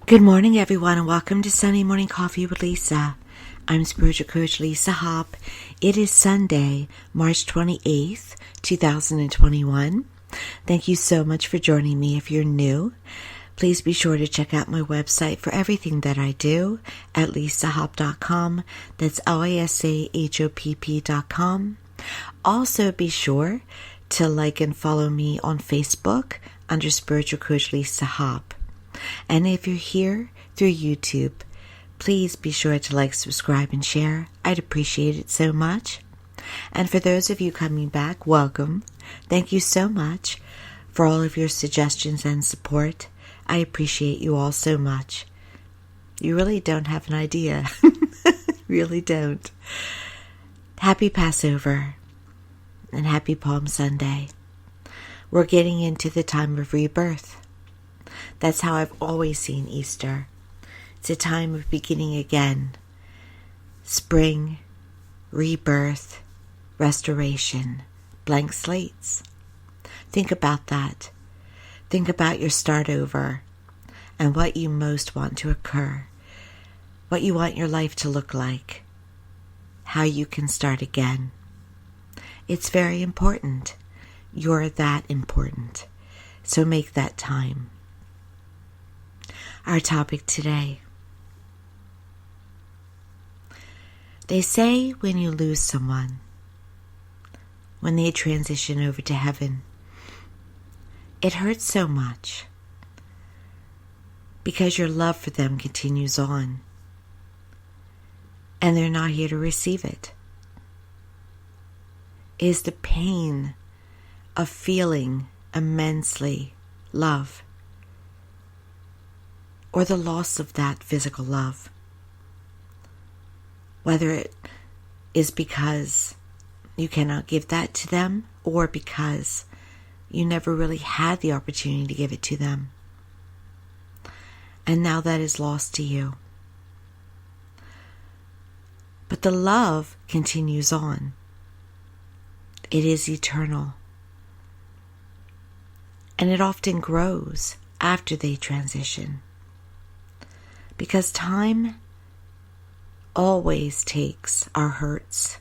Good morning, everyone, and welcome to Sunday Morning Coffee with Lisa. I'm Spiritual Coach Lisa Hopp. It is Sunday, March 28th, 2021. Thank you so much for joining me. If you're new, please be sure to check out my website for everything that I do at lisahopp.com. That's lisahopp.com. Also, be sure to like and follow me on Facebook under Spiritual Coach Lisa Hopp. And if you're here through YouTube, please be sure to like, subscribe, and share. I'd appreciate it so much. And for those of you coming back, welcome. Thank you so much for all of your suggestions and support. I appreciate you all so much. You really don't have an idea. Really don't. Happy Passover and happy Palm Sunday. We're getting into the time of rebirth. That's how I've always seen Easter. It's a time of beginning again. Spring, rebirth, restoration, blank slates. Think about that. Think about your start over and what you most want to occur, what you want your life to look like, how you can start again. It's very important. You're that important. So make that time. Our topic today. They say when you lose someone, when they transition over to heaven, it hurts so much because your love for them continues on and they're not here to receive it. It is the pain of feeling immensely love, or the loss of that physical love. Whether it is because you cannot give that to them or because you never really had the opportunity to give it to them. And now that is lost to you. But the love continues on. It is eternal. And it often grows after they transition. Because time always takes our hurts,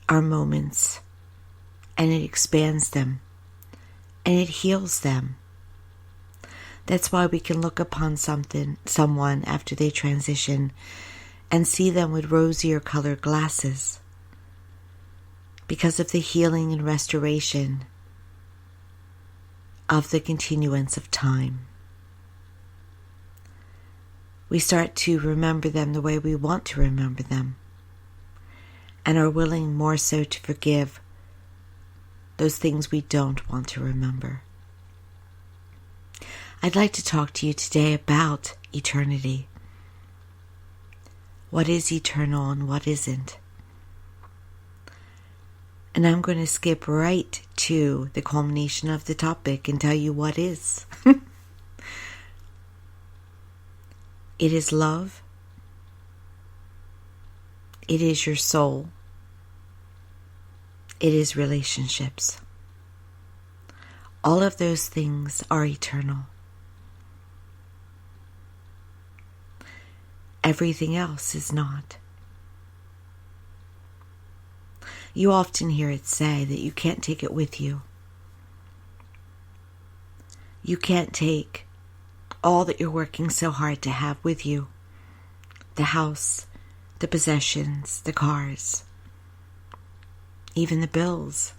our moments, and it expands them, and it heals them. That's why we can look upon someone after they transition and see them with rosier colored glasses because of the healing and restoration of the continuance of time. We start to remember them the way we want to remember them and are willing more so to forgive those things we don't want to remember. I'd like to talk to you today about eternity. What is eternal and what isn't? And I'm going to skip right to the culmination of the topic and tell you what is. It is love. It is your soul. It is relationships. All of those things are eternal. Everything else is not. You often hear it say that you can't take it with you. You can't take all that you're working so hard to have with you. The house, the possessions, the cars, even the bills.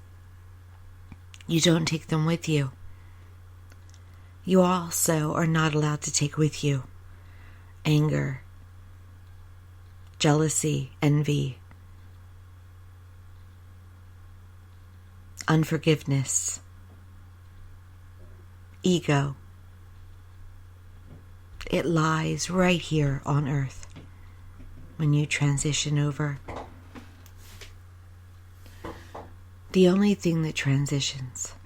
You don't take them with you. You also are not allowed to take with you anger, jealousy, envy, unforgiveness, ego. It lies right here on earth when you transition over. The only thing that transitions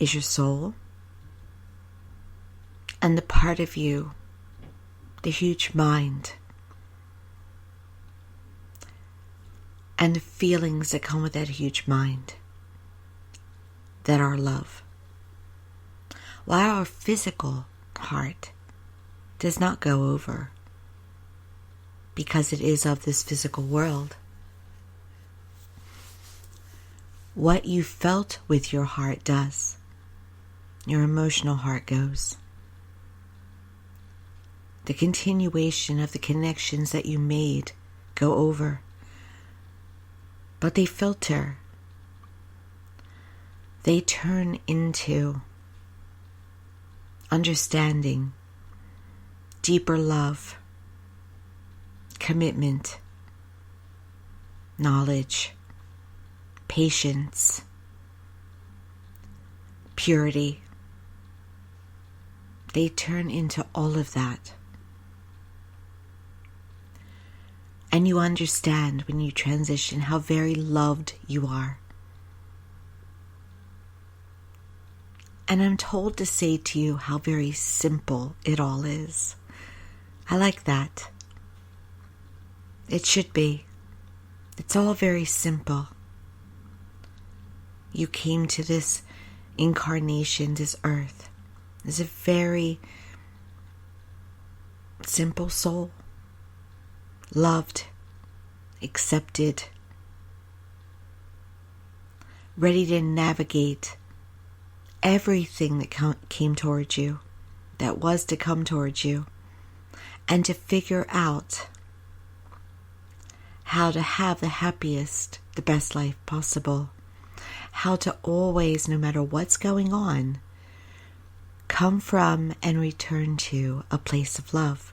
is your soul and the part of you, the huge mind, and the feelings that come with that huge mind that are love. While our physical heart does not go over because it is of this physical world. What you felt with your heart does. Your emotional heart goes. The continuation of the connections that you made go over. But they filter. They turn into understanding, deeper love, commitment, knowledge, patience, purity. They turn into all of that. And you understand when you transition how very loved you are. And I'm told to say to you how very simple it all is. I like that. It should be. It's all very simple. You came to this incarnation, this earth, as a very simple soul. Loved, accepted, ready to navigate everything that came towards you, that was to come towards you, and to figure out how to have the happiest, the best life possible, how to always, no matter what's going on, come from and return to a place of love.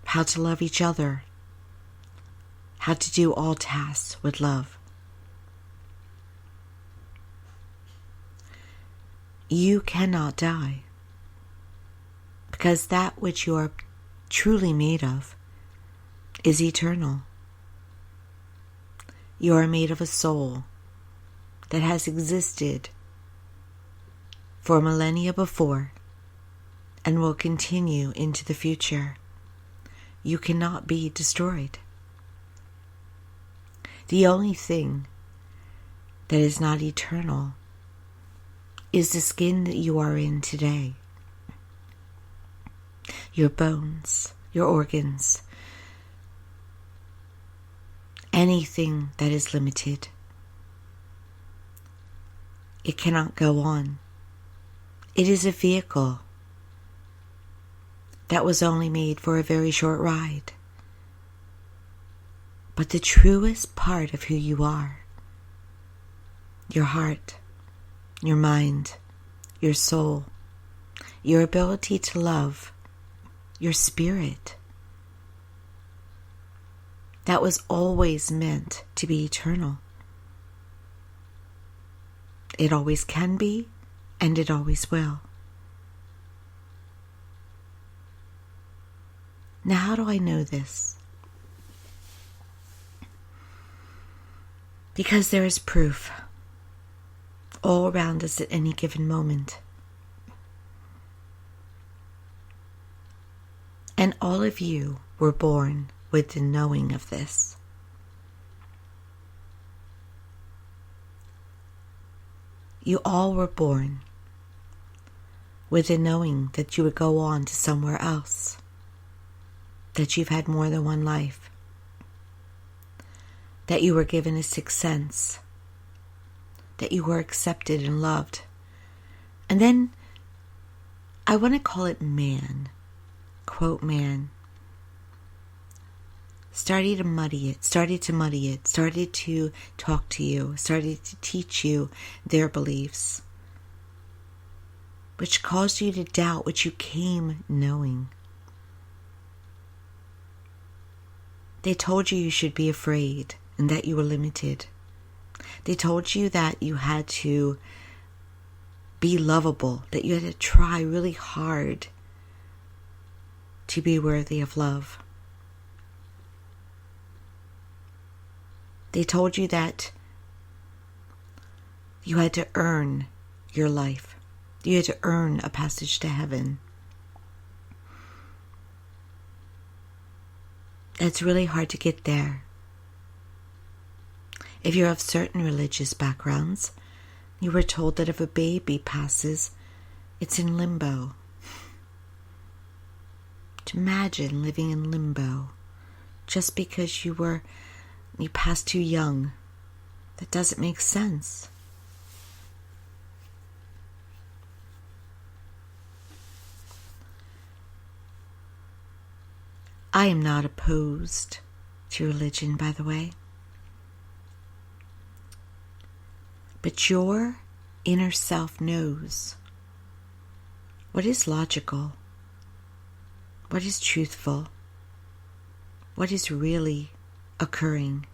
How to love each other, how to do all tasks with love. You cannot die, because that which you are truly made of is eternal. You are made of a soul that has existed for millennia before and will continue into the future. You cannot be destroyed. The only thing that is not eternal is the skin that you are in today. Your bones, your organs, anything that is limited. It cannot go on. It is a vehicle that was only made for a very short ride. But the truest part of who you are, your heart, your mind, your soul, your ability to love, your spirit, that was always meant to be eternal. It always can be, and it always will. Now, how do I know this? Because there is proof all around us at any given moment. And all of you were born with the knowing of this. You all were born with the knowing that you would go on to somewhere else, that you've had more than one life, that you were given a sixth sense, that you were accepted and loved. And then I want to call it man, quote man, started to muddy it, started to talk to you, started to teach you their beliefs, which caused you to doubt what you came knowing. They told you should be afraid and that you were limited. They told you that you had to be lovable, that you had to try really hard to be worthy of love. They told you that you had to earn your life. You had to earn a passage to heaven. It's really hard to get there. If you're of certain religious backgrounds, you were told that if a baby passes, It's in limbo. To imagine living in limbo just because you passed too young. That doesn't make sense. I am not opposed to religion, by the way. But your inner self knows what is logical, what is truthful, what is really occurring.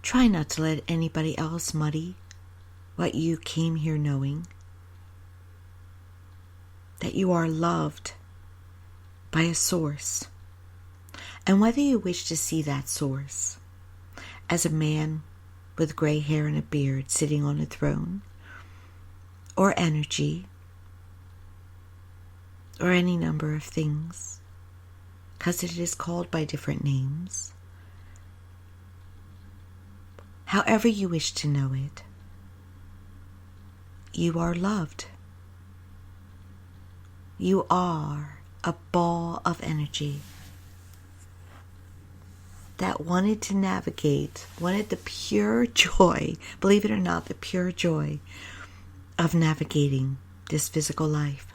Try not to let anybody else muddy what you came here knowing. That you are loved by a source. And whether you wish to see that source as a man with gray hair and a beard sitting on a throne, or energy, or any number of things, because it is called by different names, however you wish to know it, you are loved. You are a ball of energy that wanted to navigate, wanted the pure joy, believe it or not, the pure joy of navigating this physical life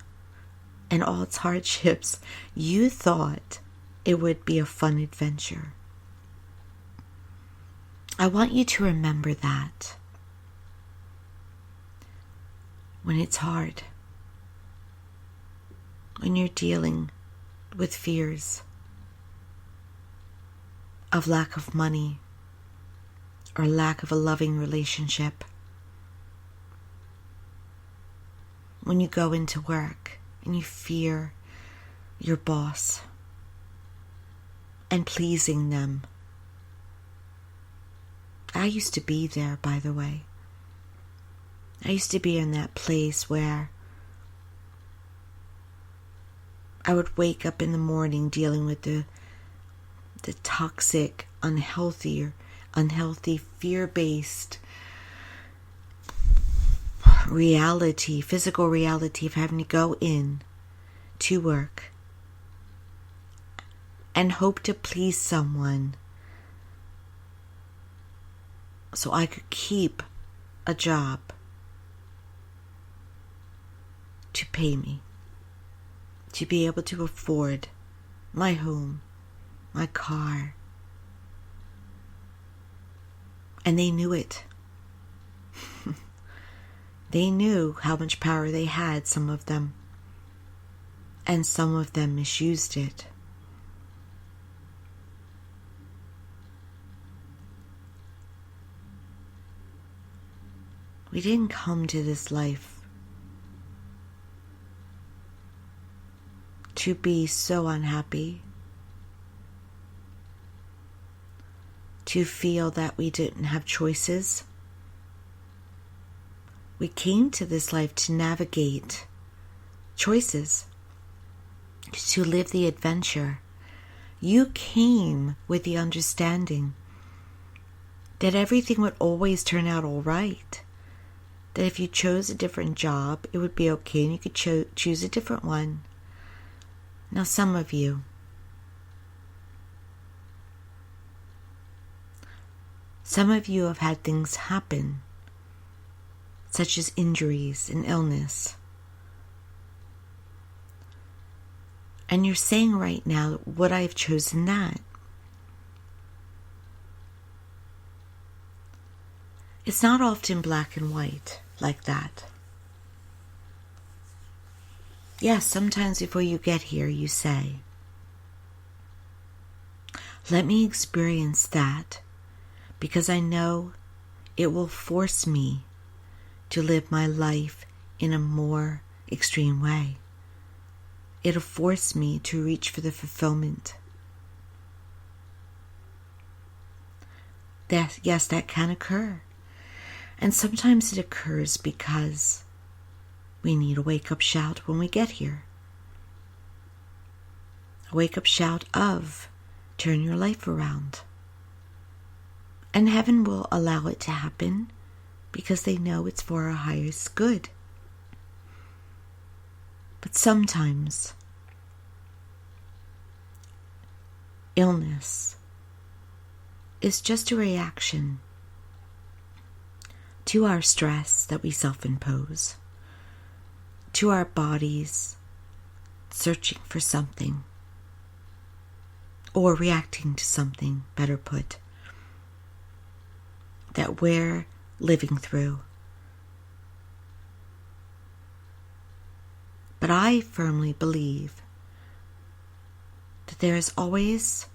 and all its hardships. You thought it would be a fun adventure. I want you to remember that when it's hard, when you're dealing with fears of lack of money or lack of a loving relationship, when you go into work and you fear your boss and pleasing them. I used to be there, by the way. I used to be in that place where I would wake up in the morning dealing with the toxic, unhealthy, fear-based reality, physical reality of having to go in to work and hope to please someone so I could keep a job to pay me, to be able to afford my home, my car. And they knew it. They knew how much power they had, some of them. And some of them misused it. We didn't come to this life to be so unhappy, to feel that we didn't have choices. We came to this life to navigate choices, to live the adventure. You came with the understanding that everything would always turn out all right. That if you chose a different job, it would be okay and you could choose a different one. Now, some of you have had things happen, such as injuries and illness. And you're saying right now, would I have chosen that? It's not often black and white like that. Yes, sometimes before you get here, you say, let me experience that because I know it will force me to live my life in a more extreme way. It'll force me to reach for the fulfillment. Yes, that can occur. And sometimes it occurs because we need a wake-up shout when we get here. A wake-up shout of, turn your life around. And heaven will allow it to happen because they know it's for our highest good. But sometimes illness is just a reaction to our stress that we self-impose, to our bodies searching for something or reacting to something, better put, that we're living through. But I firmly believe that there is always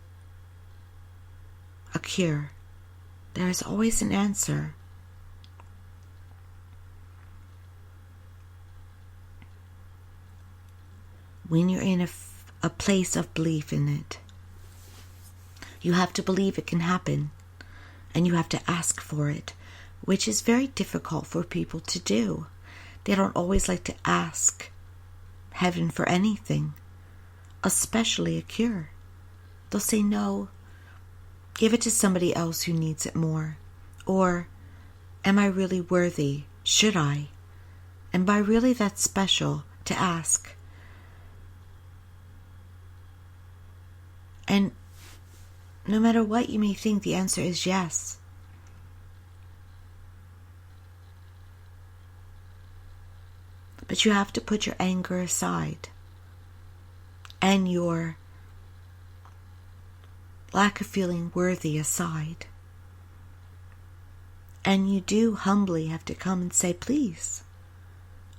a cure. There is always an answer. When you're in a place of belief in it, you have to believe it can happen, and you have to ask for it, which is very difficult for people to do. They don't always like to ask heaven for anything, especially a cure. They'll say, no, give it to somebody else who needs it more. Or, am I really worthy? Should I? And by really that special to ask. And no matter what you may think, the answer is yes. But you have to put your anger aside and your lack of feeling worthy aside. And you do humbly have to come and say, please,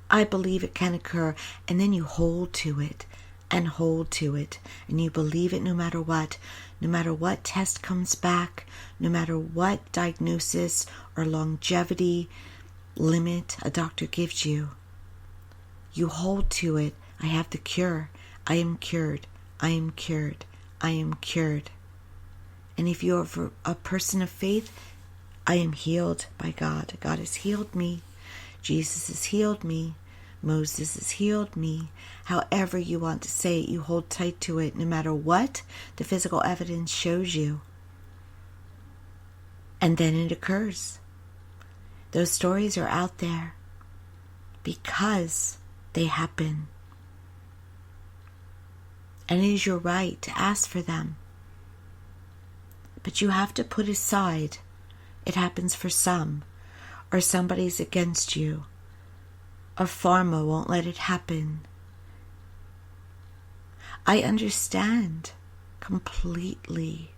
I believe it can occur. And then you hold to it and hold to it. And you believe it no matter what test comes back, no matter what diagnosis or longevity limit a doctor gives you. You hold to it. I have the cure. I am cured. I am cured. I am cured. And if you're a person of faith, I am healed by God. God has healed me. Jesus has healed me. Moses has healed me. However you want to say it, you hold tight to it no matter what the physical evidence shows you. And then it occurs. Those stories are out there because they happen. And it is your right to ask for them. But you have to put aside, it happens for some, or somebody's against you, or pharma won't let it happen. I understand completely.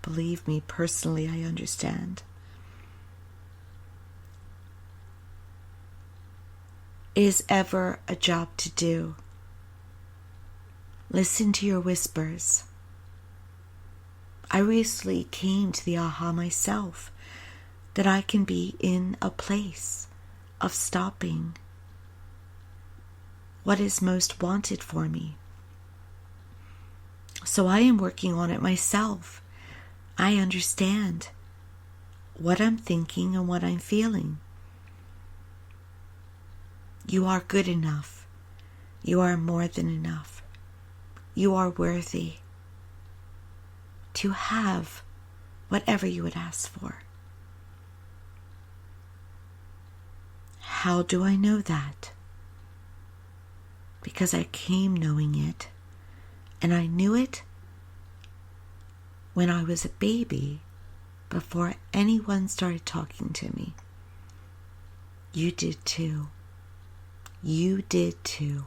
Believe me, personally, I understand. It is ever a job to do. Listen to your whispers. I recently came to the aha myself that I can be in a place of stopping what is most wanted for me. So I am working on it myself. I understand what I'm thinking and what I'm feeling. You are good enough. You are more than enough. You are worthy to have whatever you would ask for. How do I know that? Because I came knowing it, and I knew it when I was a baby, before anyone started talking to me. You did too. You did too.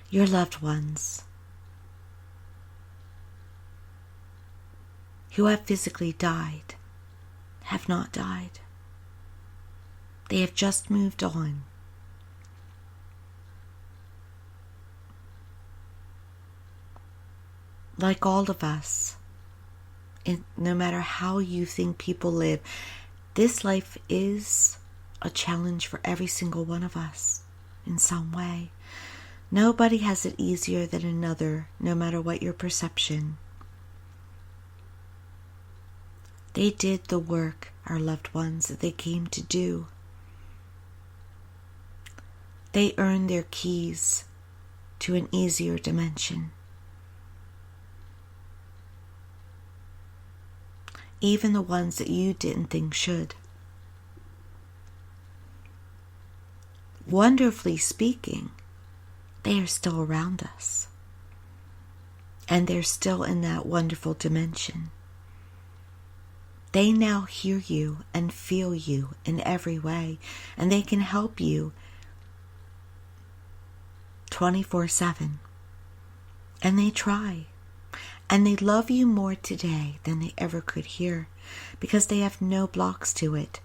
Your loved ones who have physically died have not died. They have just moved on. Like all of us, no matter how you think people live, this life is a challenge for every single one of us in some way. Nobody has it easier than another, no matter what your perception. They did the work, our loved ones, that they came to do. They earned their keys to an easier dimension. even the ones that you didn't think should. Wonderfully speaking, they are still around us. And they're still in that wonderful dimension. They now hear you and feel you in every way, and they can help you 24/7. And they try. And they love you more today than they ever could here, because they have no blocks to it.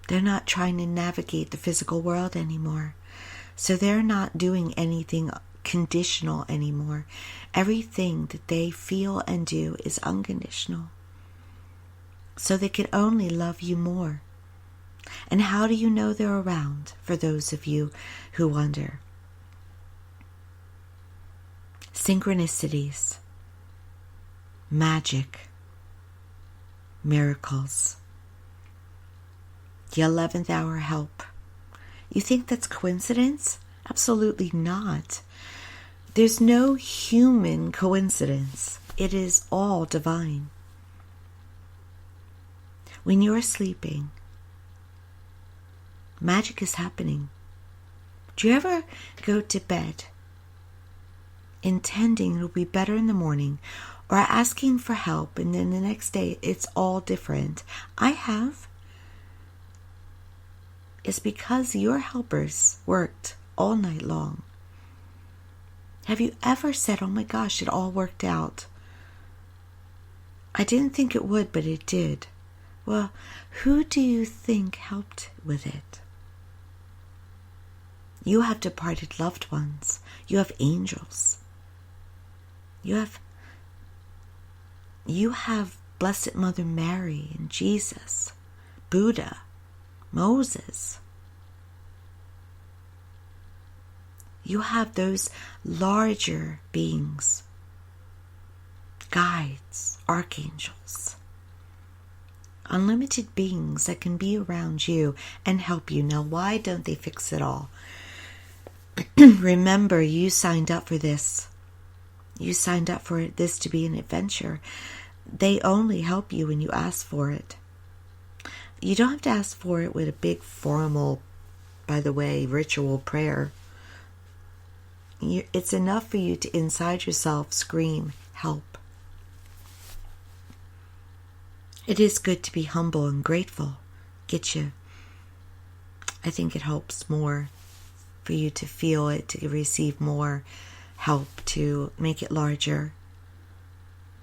They're not trying to navigate the physical world anymore. So they're not doing anything conditional anymore. Everything that they feel and do is unconditional. So they can only love you more. And how do you know they're around, for those of you who wonder? Synchronicities, magic, miracles, the 11th hour help. You think that's coincidence? Absolutely not. There's no human coincidence. It is all divine. When you're sleeping, magic is happening. Do you ever go to bed intending it'll be better in the morning, or asking for help, and then the next day it's all different? I have. It's because your helpers worked all night long. Have you ever said, oh my gosh, it all worked out? I didn't think it would, but it did. Well, who do you think helped with it? You have departed loved ones. You have angels. You have Blessed Mother Mary and Jesus, Buddha, Moses. You have those larger beings, guides, archangels, unlimited beings that can be around you and help you. Now, why don't they fix it all? Remember, you signed up for this. You signed up for this to be an adventure. They only help you when you ask for it. You don't have to ask for it with a big formal, by the way, ritual prayer. It's enough for you to inside yourself scream, help. It is good to be humble and grateful. I think it helps more for you to feel it, to receive more help, to make it larger.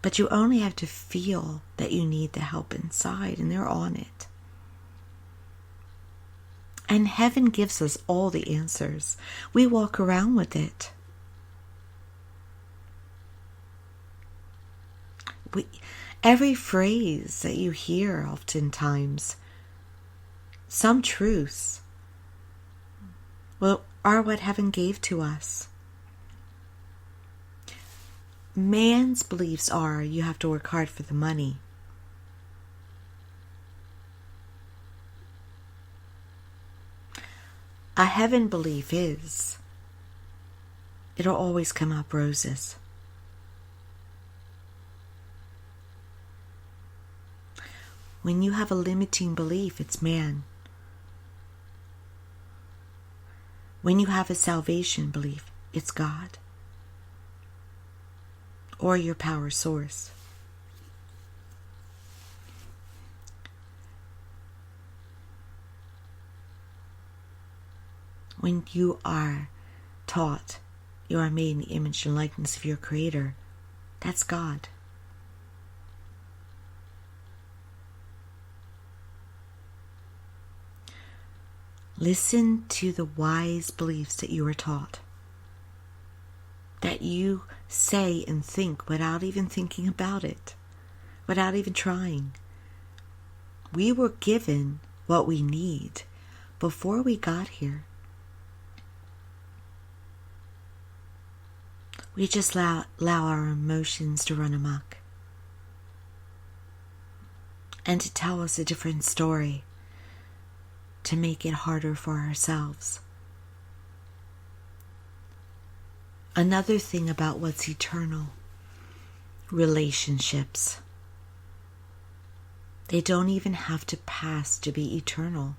But you only have to feel that you need the help inside, and they're on it. And heaven gives us all the answers. We walk around with it. Every phrase that you hear oftentimes, some truths, are what heaven gave to us. Man's beliefs are you have to work hard for the money. A heaven belief is it'll always come up roses. When you have a limiting belief, it's man. When you have a salvation belief, it's God. Or your power source. When you are taught you are made in the image and likeness of your Creator, that's God. Listen to the wise beliefs that you were taught, that you say and think without even thinking about it, without even trying. We were given what we need before we got here. We just allow our emotions to run amok and to tell us a different story, to make it harder for ourselves. Another thing about what's eternal, relationships. They don't even have to pass to be eternal.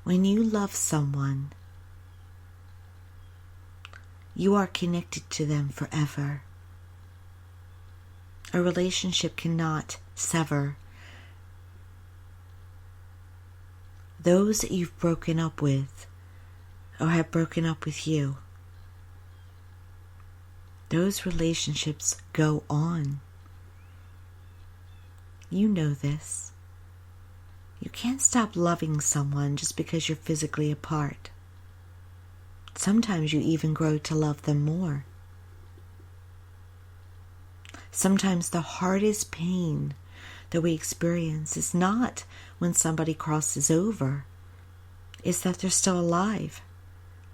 When you love someone, you are connected to them forever. A relationship cannot sever. Those that you've broken up with or have broken up with you, those relationships go on. You know this. You can't stop loving someone just because you're physically apart. Sometimes you even grow to love them more. Sometimes the hardest pain that we experience is not when somebody crosses over. It's that they're still alive,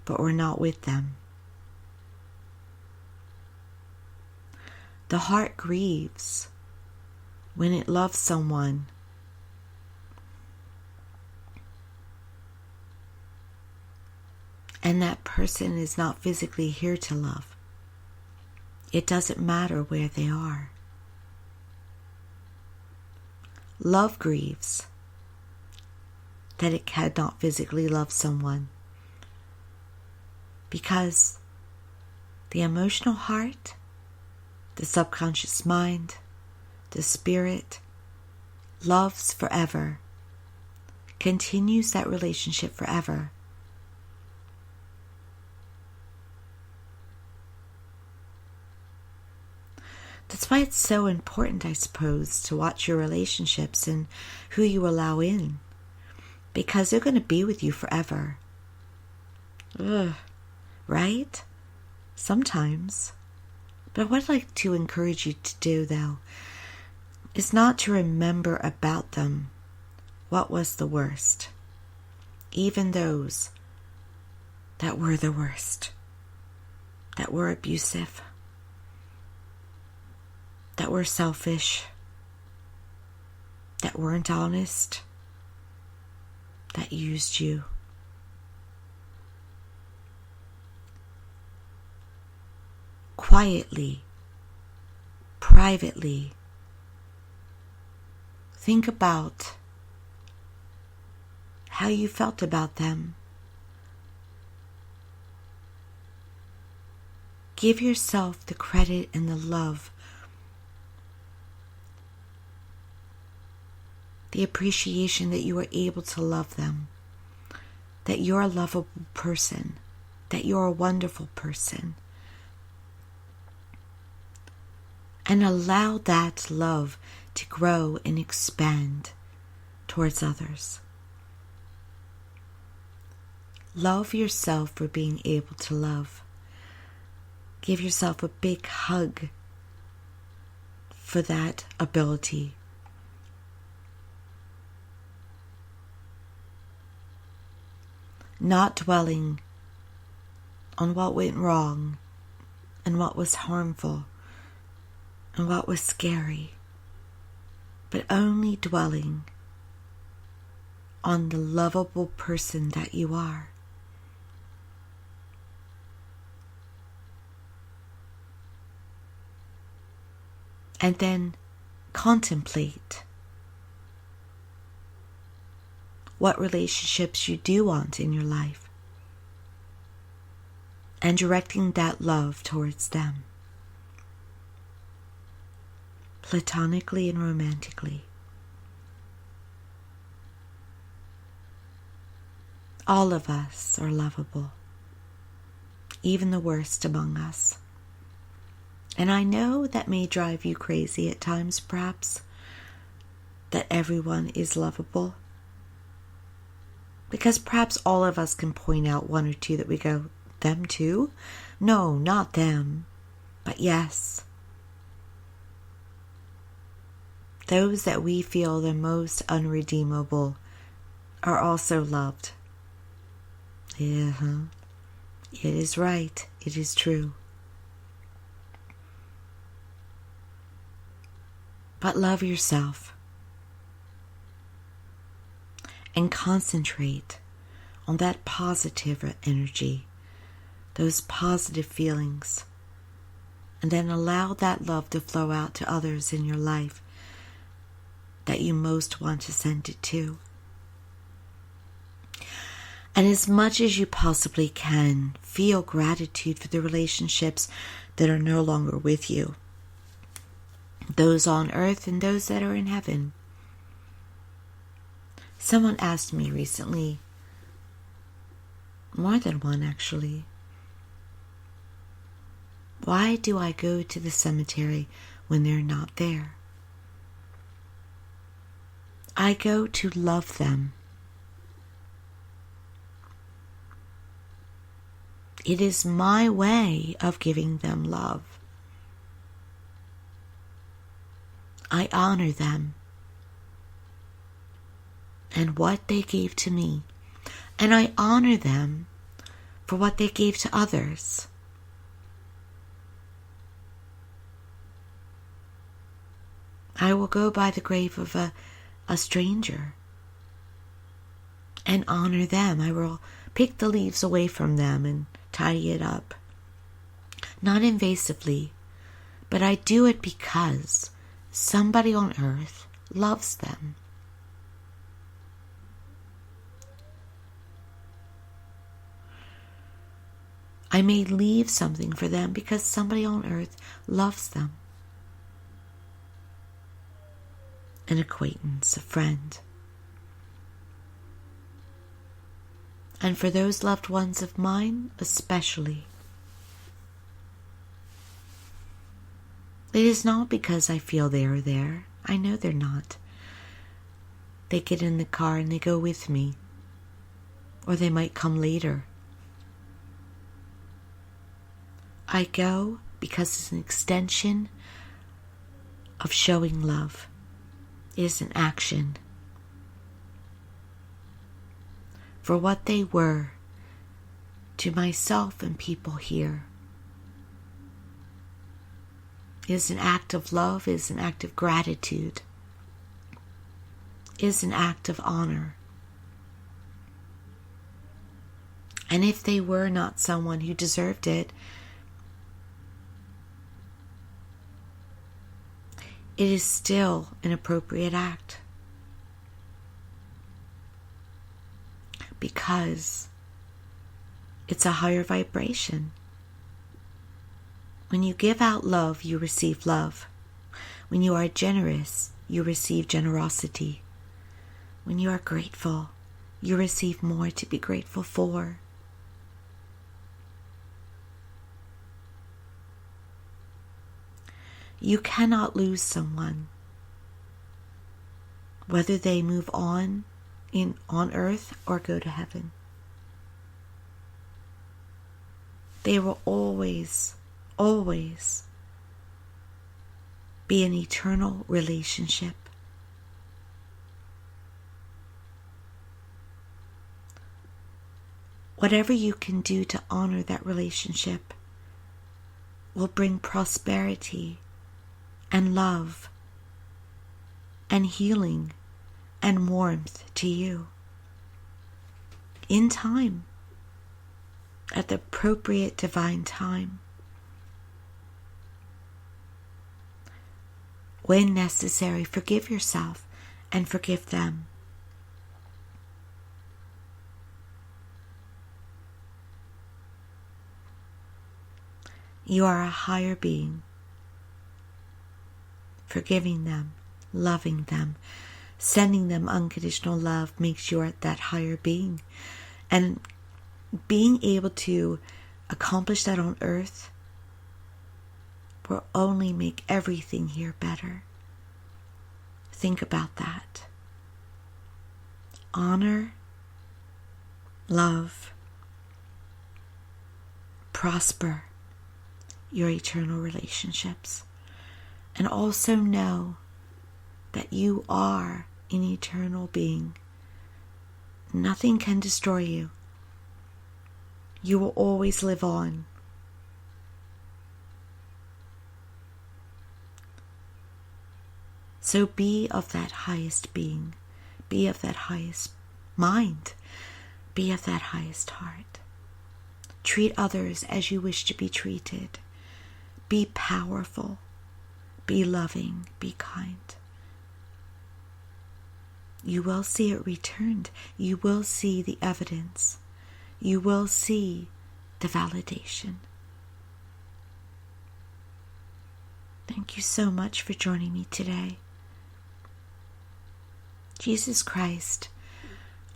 but we're not with them. The heart grieves when it loves someone and that person is not physically here to love. It doesn't matter where they are. Love grieves that it cannot physically love someone because the emotional heart, the subconscious mind, the spirit loves forever, continues that relationship forever. That's why it's so important, I suppose, to watch your relationships and who you allow in, because they're going to be with you forever. Right? Sometimes. But what I'd like to encourage you to do, though, is not to remember about them what was the worst, even those that were the worst, that were abusive, that were selfish, that weren't honest, that used you. Quietly, privately, think about how you felt about them. Give yourself the credit and the love, the appreciation that you were able to love them, that you're a lovable person, that you're a wonderful person. And allow that love to grow and expand towards others. Love yourself for being able to love. Give yourself a big hug for that ability. Not dwelling on what went wrong and what was harmful and what was scary, but only dwelling on the lovable person that you are. And then contemplate what relationships you do want in your life and directing that love towards them, platonically and romantically. All of us are lovable, even the worst among us. And I know that may drive you crazy at times, perhaps, that everyone is lovable. Because perhaps all of us can point out one or two that we go, them too? No, not them. But yes. Those that we feel the most unredeemable are also loved. Yeah, it is right. It is true. But love yourself and concentrate on that positive energy, those positive feelings And then allow that love to flow out to others in your life that you most want to send it to. And as much as you possibly can, feel gratitude for the relationships that are no longer with you. Those on earth and those that are in heaven. Someone asked me recently, more than one actually, why do I go to the cemetery when they're not there? I go to love them. It is my way of giving them love. I honor them and what they gave to me, and I honor them for what they gave to others. I will go by the grave of a stranger and honor them. I will pick the leaves away from them and tidy it up. Not invasively, but I do it because somebody on earth loves them. I may leave something for them because somebody on earth loves them. An acquaintance, a friend. And for those loved ones of mine, especially. It is not because I feel they are there. I know they're not. They get in the car and they go with me. Or they might come later. I go because it's an extension of showing love. It is an action. For what they were to myself and people here. It is an act of love, it is an act of gratitude. It is an act of honor. And if they were not someone who deserved it, it is still an appropriate act. Because it's a higher vibration. When you give out love, you receive love. When you are generous, you receive generosity. When you are grateful, you receive more to be grateful for. You cannot lose someone, whether they move on earth or go to heaven. They will always, always be an eternal relationship. Whatever you can do to honor that relationship will bring prosperity and love and healing and warmth to you in time, at the appropriate divine time. When necessary, forgive yourself and forgive them. You are a higher being. Forgiving them, loving them, sending them unconditional love makes you that higher being. And being able to accomplish that on earth will only make everything here better. Think about that. Honor, love, prosper your eternal relationships. And also know that you are an eternal being. Nothing can destroy you. You will always live on. So be of that highest being. Be of that highest mind. Be of that highest heart. Treat others as you wish to be treated. Be powerful. Be loving. Be kind. You will see it returned. You will see the evidence. You will see the validation. Thank you so much for joining me today. Jesus Christ,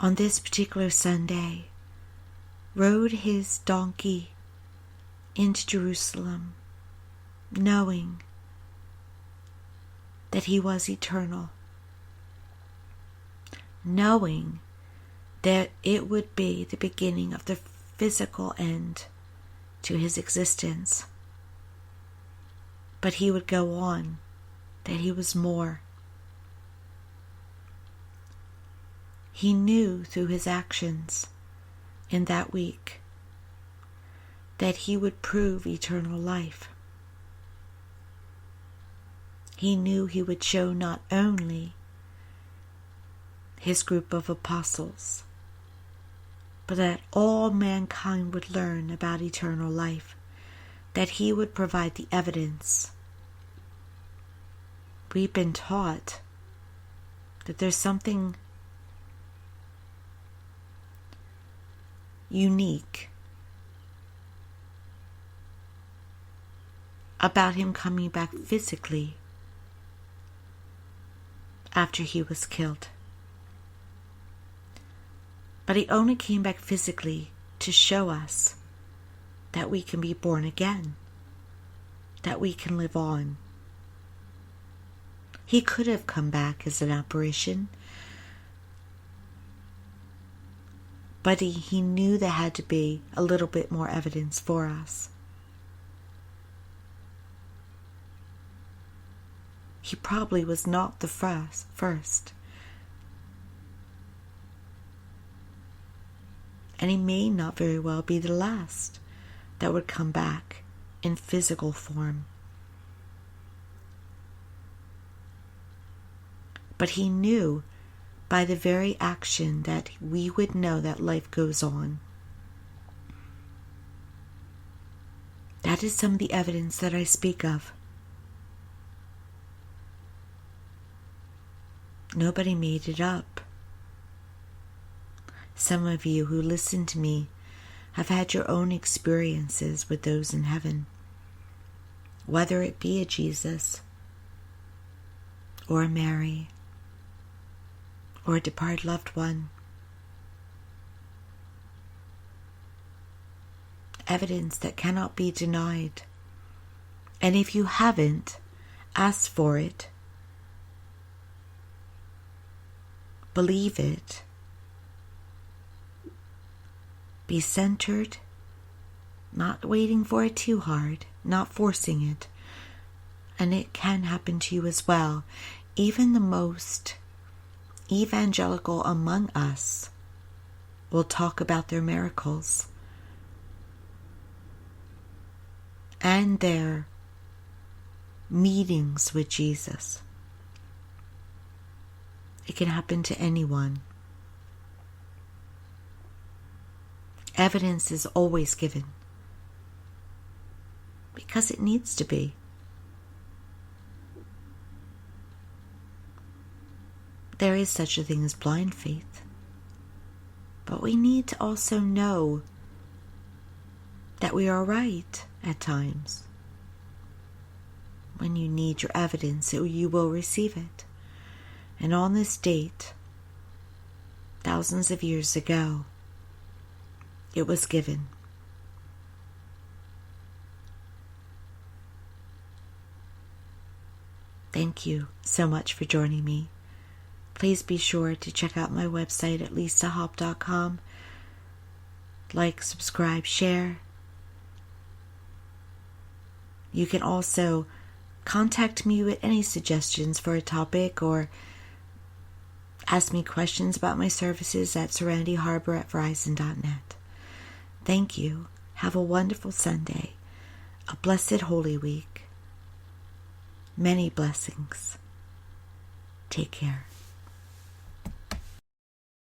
on this particular Sunday, rode his donkey into Jerusalem, knowing that he was eternal, knowing that it would be the beginning of the physical end to his existence. But he would go on, that he was more. He knew through his actions in that week that he would prove eternal life. He knew he would show not only his group of apostles, but that all mankind would learn about eternal life, that he would provide the evidence. We've been taught that there's something unique about him coming back physically after he was killed. But he only came back physically to show us that we can be born again, that we can live on. He could have come back as an apparition, but he knew there had to be a little bit more evidence for us. He probably was not the first. And he may not very well be the last that would come back in physical form. But he knew by the very action that we would know that life goes on. That is some of the evidence that I speak of. Nobody made it up. Some of you who listen to me have had your own experiences with those in heaven, whether it be a Jesus or a Mary or a departed loved one. Evidence that cannot be denied. And if you haven't, ask for it. Believe it. Be centered, not waiting for it too hard, not forcing it. And it can happen to you as well. Even the most evangelical among us will talk about their miracles and their meetings with Jesus. It can happen to anyone. Evidence is always given because it needs to be. There is such a thing as blind faith, but we need to also know that we are right at times. When you need your evidence, you will receive it. And on this date, thousands of years ago, it was given. Thank you so much for joining me. Please be sure to check out my website at lisahop.com. Like, subscribe, share. You can also contact me with any suggestions for a topic or ask me questions about my services at serenityharbor@verizon.net. Thank you. Have a wonderful Sunday, a blessed Holy Week. Many blessings. Take care.